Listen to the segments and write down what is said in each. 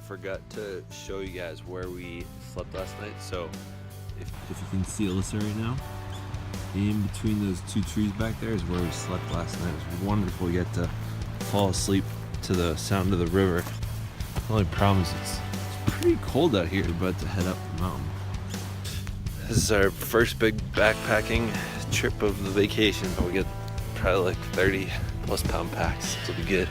forgot to show you guys where we slept last night. So if you can see Alyssa right now, in between those two trees back there is where we slept last night. It was wonderful. We got to fall asleep to the sound of the river. The only problem is it's pretty cold out here, but to head up the mountain. this is our first big backpacking trip of the vacation. We get probably like 30 plus pound packs. This will be good.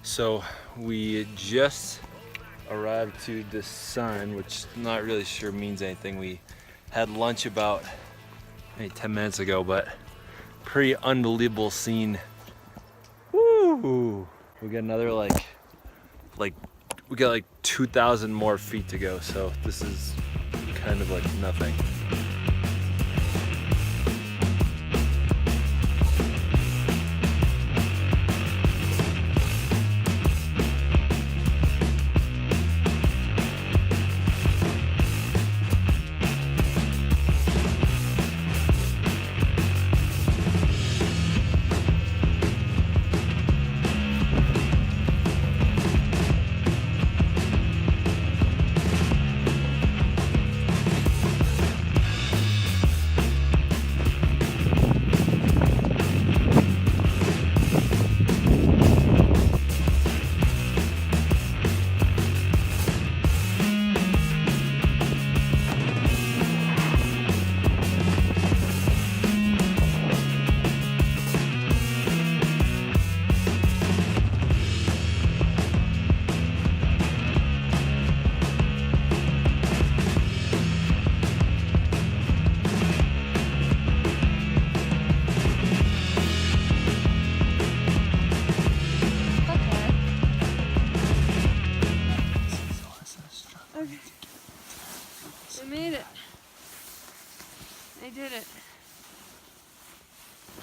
So we just arrived to the Sun, which I'm not really sure means anything. We had lunch about maybe 10 minutes ago, but pretty unbelievable scene. Woo! We got another like we got like 2,000 more feet to go. So this is kind of like nothing.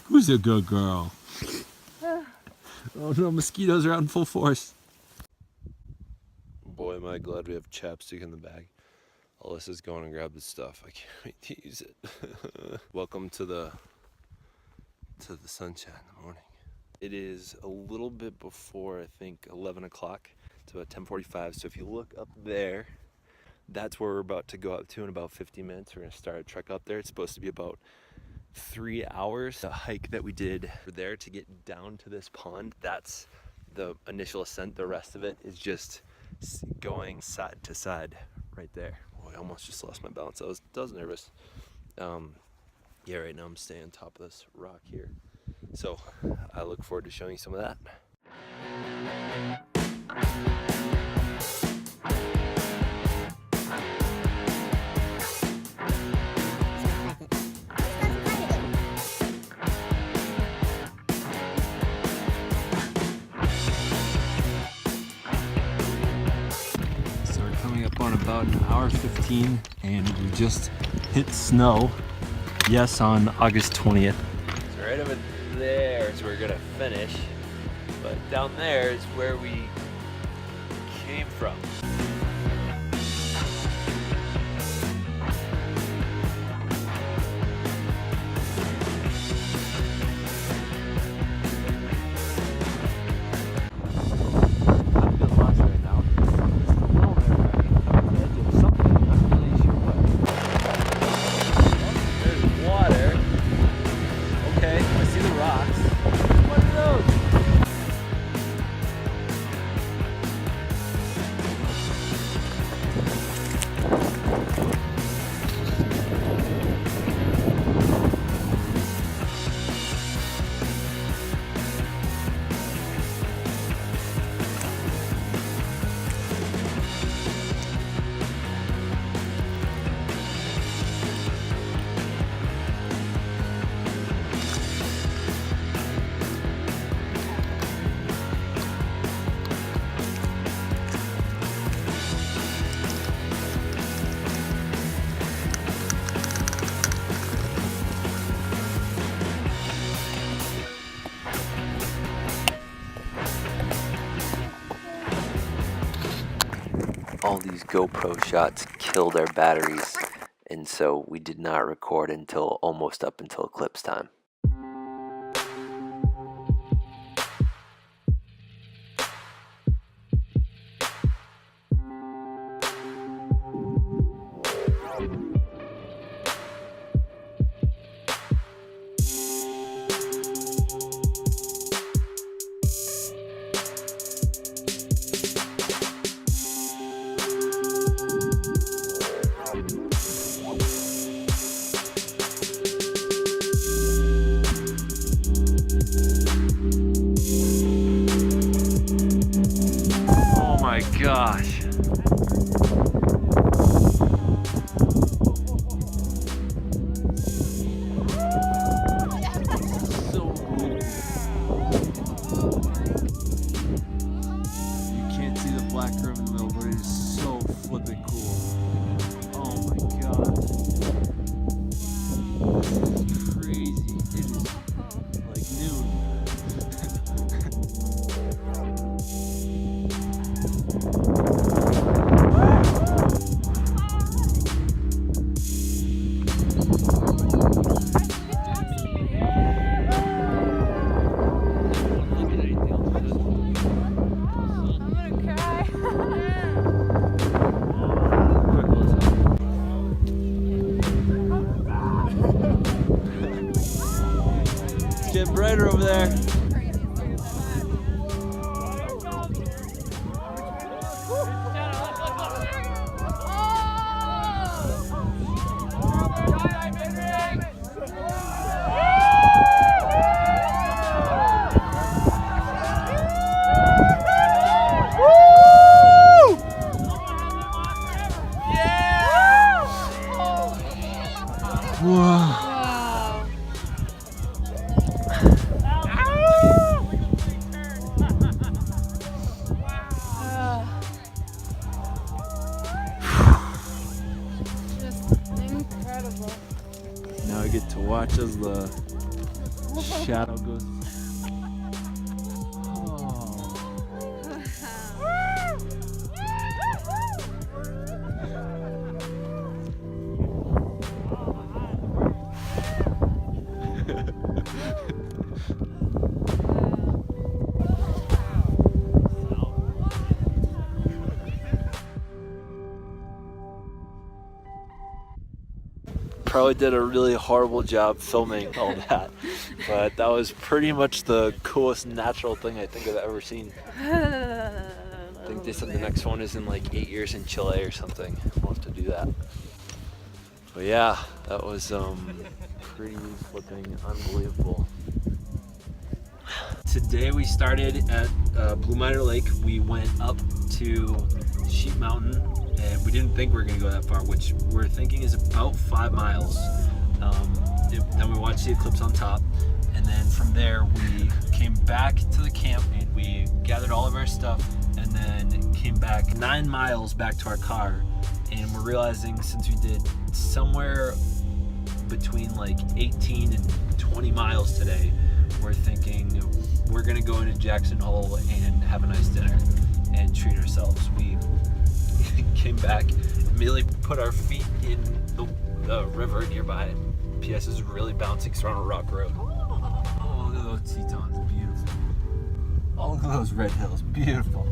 Who's a good girl? Oh no, mosquitoes are out in full force. Boy, am I glad we have chapstick in the bag. Alyssa's going to grab the stuff. I can't wait to use it. Welcome to the sunshine in the morning. It is a little bit before, I think, 11 o'clock. It's about 10:45. So if you look up there, that's where we're about to go up to in about 50 minutes. We're going to start a trek up there. It's supposed to be about 3 hours. The hike that we did there to get down to this pond, that's the initial ascent. The rest of it is just going side to side right there. Oh, I almost just lost my balance. I was nervous. Yeah, right now I'm staying on top of this rock here. So I look forward to showing you some of that. On about an hour 15 and we just hit snow. Yes, on August 20th. So right over there is where we're gonna finish, but down there is where we came from. all these GoPro shots killed our batteries, and so we did not record until almost up until eclipse time. Gosh. So cool. You can't see the black room in the middle, but it is so flippin' cool. Oh my gosh. This is crazy. It is like noon. It's getting brighter over there. Wow. Just incredible. Now I get to watch as the shadow goes. Probably did a really horrible job filming all that, but that was pretty much the coolest natural thing I think I've ever seen. I think they said the next one is in like 8 years in Chile or something. We'll have to do that. But yeah, that was pretty flipping unbelievable. Today we started at Blue Miner Lake. We went up to Sheep Mountain, and we didn't think we were going to go that far, which we're thinking is about 5 miles. Then we watched the eclipse on top, and then from there we came back to the camp and we gathered all of our stuff, and then came back 9 miles back to our car. And we're realizing since we did somewhere between like 18 and 20 miles today, we're thinking we're gonna go into Jackson Hole and have a nice dinner and treat ourselves. We came back, immediately put our feet in the river nearby. PS is really bouncy because we're on a rock road. Oh, look at those Tetons, beautiful. Oh, look at those red hills, beautiful.